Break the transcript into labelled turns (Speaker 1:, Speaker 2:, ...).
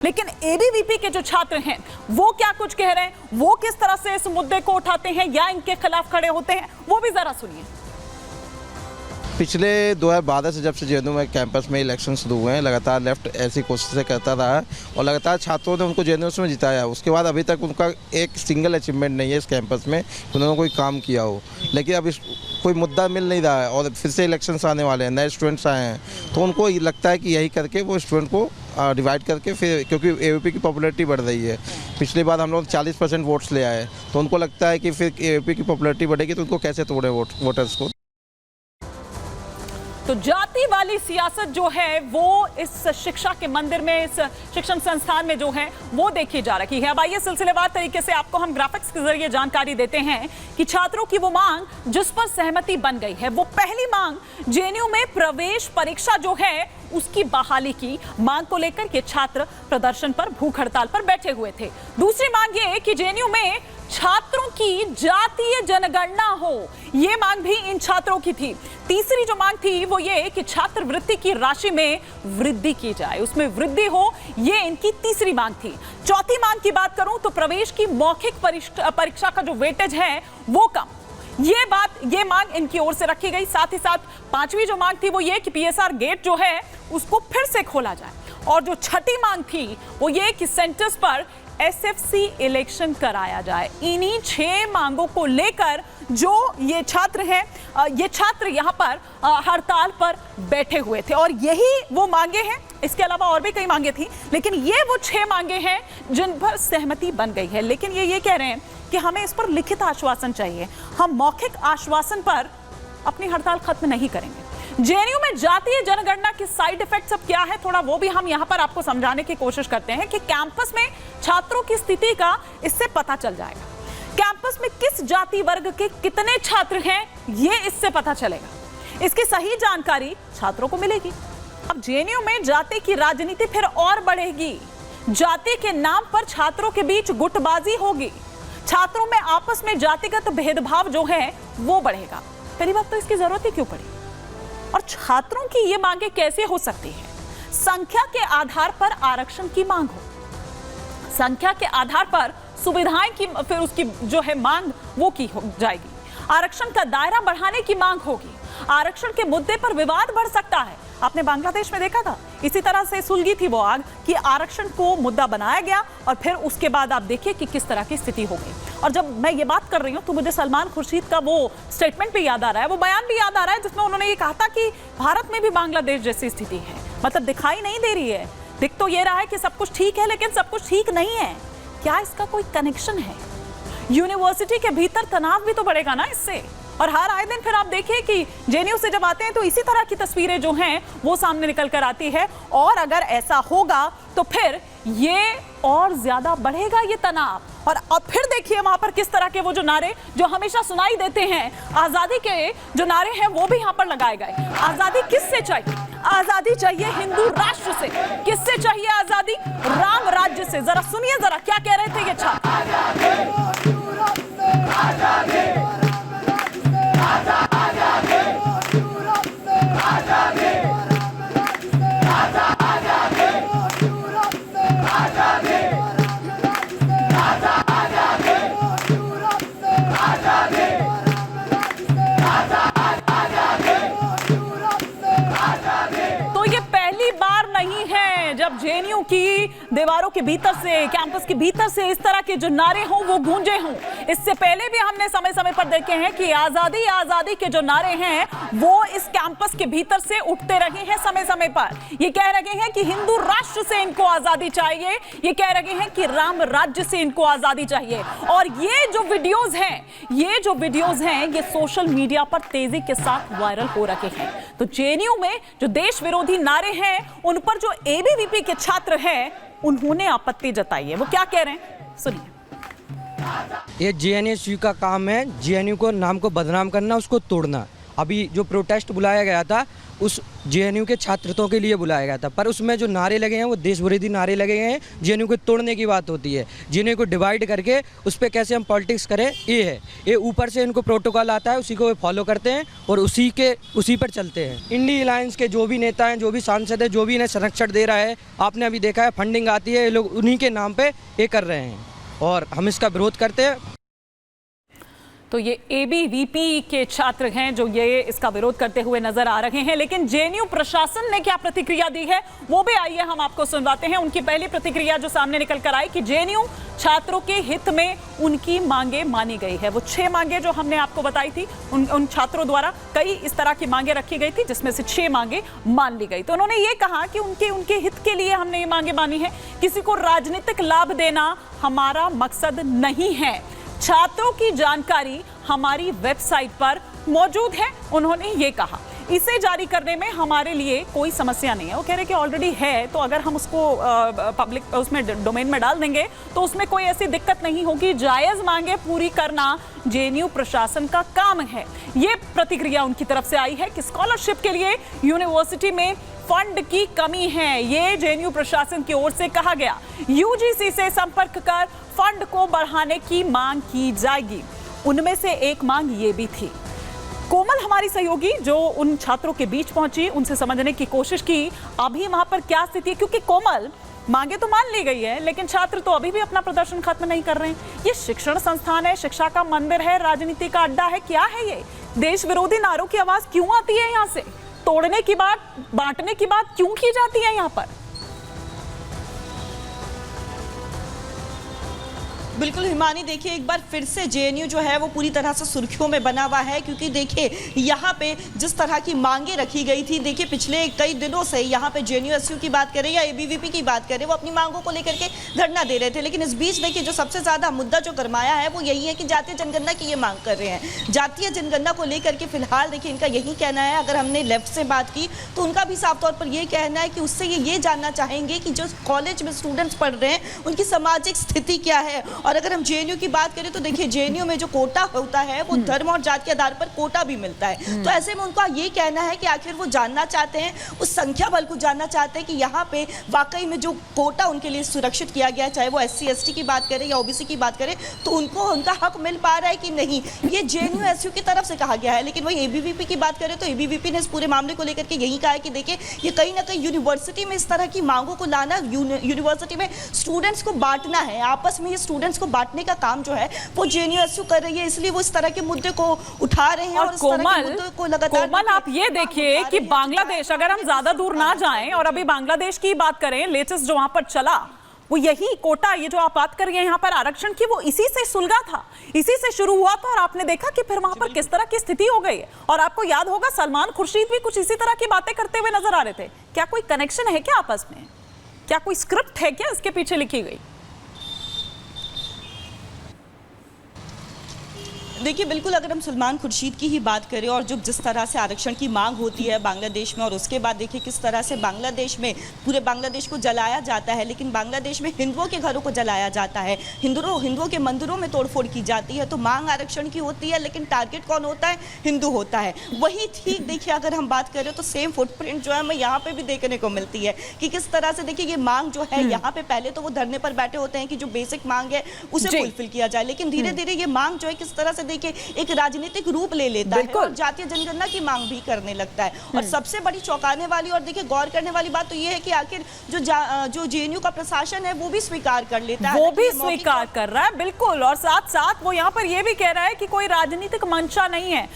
Speaker 1: लेकिन एबीवीपी के जो छात्र हैं वो क्या कुछ कह रहे हैं, वो किस तरह से इस मुद्दे को उठाते हैं या इनके खिलाफ खड़े होते हैं, वो भी जरा सुनिए।
Speaker 2: पिछले 2012 से जब से जेएनयू में कैंपस में इलेक्शन शुरू हुए हैं, लगातार लेफ्ट ऐसी कोशिशें करता रहा है और लगातार छात्रों ने उनको जेएनयू में जिताया। उसके बाद अभी तक उनका एक सिंगल अचीवमेंट नहीं है इस कैंपस में, उन्होंने कोई काम किया हो। लेकिन अब कोई मुद्दा मिल नहीं रहा है और फिर से इलेक्शंस आने वाले हैं, नए स्टूडेंट्स आए हैं, तो उनको लगता है कि यही करके वो स्टूडेंट को डिवाइड करके फिर, क्योंकि एबीवीपी की पॉपुलैरिटी बढ़ रही है। पिछली बार हम लोग 40% वोट्स ले आए, तो उनको लगता है कि फिर एबीवीपी की पॉपुलैरिटी बढ़ेगी तो उनको कैसे तोड़े वोटर्स को।
Speaker 1: तो जाति वाली सियासत जो है वो इस शिक्षा के मंदिर में, इस शिक्षण संस्थान में जो है वो देखी जा रही है। अब आइए सिलसिलेवार तरीके से आपको हम ग्राफिक्स के जरिए जानकारी देते हैं कि छात्रों की वो मांग जिस पर सहमति बन गई है, वो पहली मांग जेएनयू में प्रवेश परीक्षा जो है उसकी बहाली की मांग को लेकर के छात्र प्रदर्शन पर, भूख हड़ताल पर बैठे हुए थे। दूसरी मांग ये कि जेएनयू में छात्रों की जातीय जनगणना हो, ये मांग भी इन छात्रों की थी। तीसरी जो मांग थी वो ये कि छात्रवृत्ति की राशि में वृद्धि की जाए, उसमें वृद्धि हो, ये इनकी तीसरी मांग थी। चौथी मांग की बात करूं तो प्रवेश की मौखिक परीक्षा का जो वेटेज है वो कम, ये मांग इनकी ओर से रखी गई। साथ ही साथ पांचवी जो मांग थी वो ये कि पीएसआर गेट जो है उसको फिर से खोला जाए, और जो छठी मांग थी वो ये कि सेंटर्स पर एसएफसी इलेक्शन कराया जाए। इन्हीं 6 मांगों को लेकर जो ये छात्र हैं, ये छात्र यहाँ पर हड़ताल पर बैठे हुए थे और यही वो मांगे हैं। इसके अलावा और भी कई मांगे थी, लेकिन ये वो 6 मांगे हैं जिन पर सहमति बन गई है। लेकिन ये कह रहे हैं कि हमें इस पर लिखित आश्वासन चाहिए, हम मौखिक आश्वासन पर अपनी हड़ताल खत्म नहीं करेंगे। जेएनयू में जातीय जनगणना के साइड इफेक्ट्स अब क्या है, थोड़ा वो भी हम यहाँ पर आपको समझाने की कोशिश करते हैं कि कैंपस में छात्रों की स्थिति का इससे पता चल जाएगा। कैंपस में किस जाति वर्ग के कितने छात्र हैं ये इससे पता चलेगा, इसकी सही जानकारी छात्रों को मिलेगी। अब जेएनयू में जाति की राजनीति फिर और बढ़ेगी, जाति के नाम पर छात्रों के बीच गुटबाजी होगी, छात्रों में आपस में जातिगत भेदभाव जो है वो बढ़ेगा। पहली बात तो इसकी जरूरत ही क्यों पड़ी, और छात्रों की ये मांगे कैसे हो सकती है? संख्या के आधार पर आरक्षण की मांग हो, संख्या के आधार पर सुविधाएं की फिर उसकी जो है मांग वो की हो जाएगी, आरक्षण का दायरा बढ़ाने की मांग होगी, आरक्षण के मुद्दे पर विवाद बढ़ सकता है। आपने बांग्लादेश में देखा था, इसी तरह से सुलगी थी वो आग कि आरक्षण को मुद्दा बनाया गया और फिर उसके बाद आप देखिए कि किस तरह की स्थिति हो गई। और जब मैं ये बात कर रही हूँ तो मुझे सलमान खुर्शीद का वो स्टेटमेंट भी याद आ रहा है, वो बयान भी याद आ रहा है जिसमें उन्होंने ये कहा था कि भारत में भी बांग्लादेश जैसी स्थिति है। मतलब दिखाई नहीं दे रही है, दिख तो ये रहा है कि सब कुछ ठीक है लेकिन सब कुछ ठीक नहीं है। क्या इसका कोई कनेक्शन है? यूनिवर्सिटी के भीतर तनाव भी तो बढ़ेगा ना इससे। और हर आए दिन फिर आप देखिए कि जेएनयू से जब आते हैं तो इसी तरह की तस्वीरें जो हैं वो सामने निकल कर आती है, और अगर ऐसा होगा तो फिर ये और ज्यादा बढ़ेगा ये तनाव। और अब फिर देखिए वहां पर किस तरह के वो जो नारे जो हमेशा सुनाई देते हैं, आजादी के जो नारे हैं वो भी यहाँ पर लगाए गए। आजादी किससे चाहिए? आजादी चाहिए हिंदू राष्ट्र से। किससे चाहिए आजादी? राम राज्य से। जरा सुनिए जरा क्या कह रहे थे ये छात्र। जब जेएनयू की दीवारों के भीतर से, कैंपस के भीतर से इस तरह के जो नारे हों वो गूंजे हों। इससे पहले भी हमने समय समय पर देखे हैं कि आजादी आजादी के जो नारे हैं वो इस कैंपस के भीतर से उठते रहे हैं समय समय पर। ये कह रहे हैं कि हिंदू राष्ट्र से इनको आजादी चाहिए, ये कह रहे हैं कि राम राज्य से इनको आजादी चाहिए। और ये जो वीडियोज हैं ये सोशल मीडिया पर तेजी के साथ वायरल हो रहे हैं। तो जेएनयू में जो देश विरोधी नारे हैं उन पर जो एबीवीपी के छात्र हैं उन्होंने आपत्ति जताई है। वो क्या कह रहे हैं सुनिए।
Speaker 3: ये जेएनयू का काम है, जेएनयू को नाम को बदनाम करना, उसको तोड़ना। अभी जो प्रोटेस्ट बुलाया गया था उस जेएनयू के छात्रों के लिए बुलाया गया था, पर उसमें जो नारे लगे हैं वो देश विरोधी नारे लगे हैं। जेएनयू को तोड़ने की बात होती है, जेएनयू को डिवाइड करके उस पर कैसे हम पॉलिटिक्स करें, ये है। ये ऊपर से इनको प्रोटोकॉल आता है, उसी को वे फॉलो करते हैं और उसी पर चलते हैं। इंडी अलायंस के जो भी नेता हैं, जो भी सांसद हैं, जो भी इन्हें संरक्षण दे रहा है, आपने अभी देखा है फंडिंग आती है, ये लोग उन्हीं के नाम पे ये कर रहे हैं और हम इसका विरोध करते हैं।
Speaker 1: तो ये एबीवीपी के छात्र हैं जो ये इसका विरोध करते हुए नजर आ रहे हैं। लेकिन जेएनयू प्रशासन ने क्या प्रतिक्रिया दी है वो भी आइए हम आपको सुनवाते हैं। उनकी पहली प्रतिक्रिया जो सामने निकल कर आई कि जेएनयू छात्रों के हित में उनकी मांगे मानी गई है। वो 6 मांगे जो हमने आपको बताई थी उन छात्रों द्वारा कई इस तरह की मांगे रखी गई थी जिसमें से 6 मांगे मान ली गई। तो उन्होंने ये कहा कि उनके हित के लिए हमने ये मांगे मानी है, किसी को राजनीतिक लाभ देना हमारा मकसद नहीं है। छात्रों की जानकारी हमारी वेबसाइट पर मौजूद है, उन्होंने ये कहा। इसे जारी करने में हमारे लिए कोई समस्या नहीं है। वो कह रहे कि ऑलरेडी है, तो अगर हम उसको पब्लिक उसमें डोमेन में डाल देंगे तो उसमें कोई ऐसी दिक्कत नहीं होगी। जायज मांगे पूरी करना जेएनयू प्रशासन का काम है। ये प्रतिक्रिया उनकी तरफ से आई है कि स्कॉलरशिप के लिए यूनिवर्सिटी में फंड की कमी है, ये जेएनयू प्रशासन की ओर से कहा गया। यूजीसी से संपर्क कर फंड को बढ़ाने की मांग की जाएगी। उनमें से एक मांग ये भी थी। कोमल हमारी सहयोगी जो उन छात्रों के बीच पहुंची, उनसे समझने की कोशिश की अभी वहां पर क्या स्थिति है, क्योंकि कोमल मांगे तो मान ली गई है लेकिन छात्र तो अभी भी अपना प्रदर्शन खत्म नहीं कर रहे हैं। ये शिक्षण संस्थान है, शिक्षा का मंदिर है, राजनीति का अड्डा है, क्या है ये? देश विरोधी नारों की आवाज क्यों आती है यहाँ से? तोड़ने की बात, बांटने की बात क्यों की जाती है यहाँ पर?
Speaker 4: बिल्कुल हिमानी, देखिए एक बार फिर से जेएनयू जो है वो पूरी तरह से सुर्खियों में बना हुआ है, क्योंकि देखिए यहाँ पे जिस तरह की मांगे रखी गई थी, देखिए पिछले कई दिनों से यहाँ पे जेएनयू की बात करें या एबीवीपी की बात करें, वो अपनी मांगों को लेकर के धरना दे रहे थे। लेकिन इस बीच देखिए जो सबसे ज्यादा मुद्दा जो गरमाया है वो यही है कि जातीय जनगणना की ये मांग कर रहे हैं। जातीय जनगणना को लेकर के फिलहाल देखिए इनका यही कहना है, अगर हमने लेफ्ट से बात की तो उनका भी साफ तौर पर यह कहना है कि उससे ये जानना चाहेंगे कि जो कॉलेज में स्टूडेंट्स पढ़ रहे हैं उनकी सामाजिक स्थिति क्या है। और अगर हम जेएनयू की बात करें तो देखिए जेएनयू में जो कोटा होता है वो धर्म और जाति के आधार पर कोटा भी मिलता है। तो ऐसे में उनका ये कहना है कि आखिर वो जानना चाहते हैं, उस संख्या बल को जानना चाहते हैं कि यहाँ पे वाकई में जो कोटा उनके लिए सुरक्षित किया गया है, चाहे वो SC ST की बात करें या OBC की बात करें, तो उनको उनका हक मिल पा रहा है कि नहीं। ये जेएनयू SU की तरफ से कहा गया है। लेकिन वही एबीवीपी की बात करें तो एबीवीपी ने इस पूरे मामले को लेकर के यही कहा है कि देखिए ये कहीं ना कहीं यूनिवर्सिटी में इस तरह की मांगों को लाना, यूनिवर्सिटी में स्टूडेंट्स को बांटना है, आपस में ये स्टूडेंट्स को बांटने का काम जो है वो जेएनयू SU कर रही है, इसलिए वो इस तरह के मुद्दे को उठा रहे हैं। और
Speaker 1: कोमल आप ये देखिए कि बांग्लादेश, अगर हम ज्यादा दूर ना जाएं और अभी बांग्लादेश की बात करें, लेटेस्ट जो वहां पर चला वो यही कोटा, ये जो आप बात कर रही हैं यहाँ पर आरक्षण की, वो इसी से सुलगा था, इसी से शुरू हुआ था। और आपने देखा कि फिर वहां पर किस तरह की स्थिति हो गई है। और आपको याद होगा सलमान खुर्शीद भी कुछ इसी तरह की बातें करते हुए नजर आ रहे थे। क्या कोई कनेक्शन है क्या आपस में? क्या कोई स्क्रिप्ट है क्या इसके पीछे लिखी गई?
Speaker 4: देखिए बिल्कुल, अगर हम सलमान खुर्शीद की ही बात करें और जो जिस तरह से आरक्षण की मांग होती है बांग्लादेश में, और उसके बाद देखिए किस तरह से बांग्लादेश में पूरे बांग्लादेश को जलाया जाता है, लेकिन बांग्लादेश में हिंदुओं के घरों को जलाया जाता है, हिंदुओं के मंदिरों में तोड़फोड़ की जाती है। तो मांग आरक्षण की होती है लेकिन टारगेट कौन होता है? हिंदू होता है। वही ठीक देखिए अगर हम बात करें तो सेम फुटप्रिंट जो है हमें यहाँ पे भी देखने को मिलती है कि किस तरह से देखिए ये मांग जो है यहाँ पे पहले तो वो धरने पर बैठे होते हैं कि जो बेसिक मांग है उसे फुलफिल किया जाए, लेकिन धीरे धीरे ये मांग जो है किस तरह से देखिए एक राजनीतिक रूप ले लेता है और जातीय जनगणना की मांग भी करने लगता है। और सबसे बड़ी चौंकाने वाली और देखिए गौर करने वाली बात तो ये है कि आखिर जो जेएनयू का प्रशासन है वो भी स्वीकार कर लेता है,
Speaker 1: वो भी स्वीकार कर रहा है। बिल्कुल, और साथ साथ वो यहाँ पर ये भी कह रहा है कि कोई राजनीतिक मंशा नहीं है।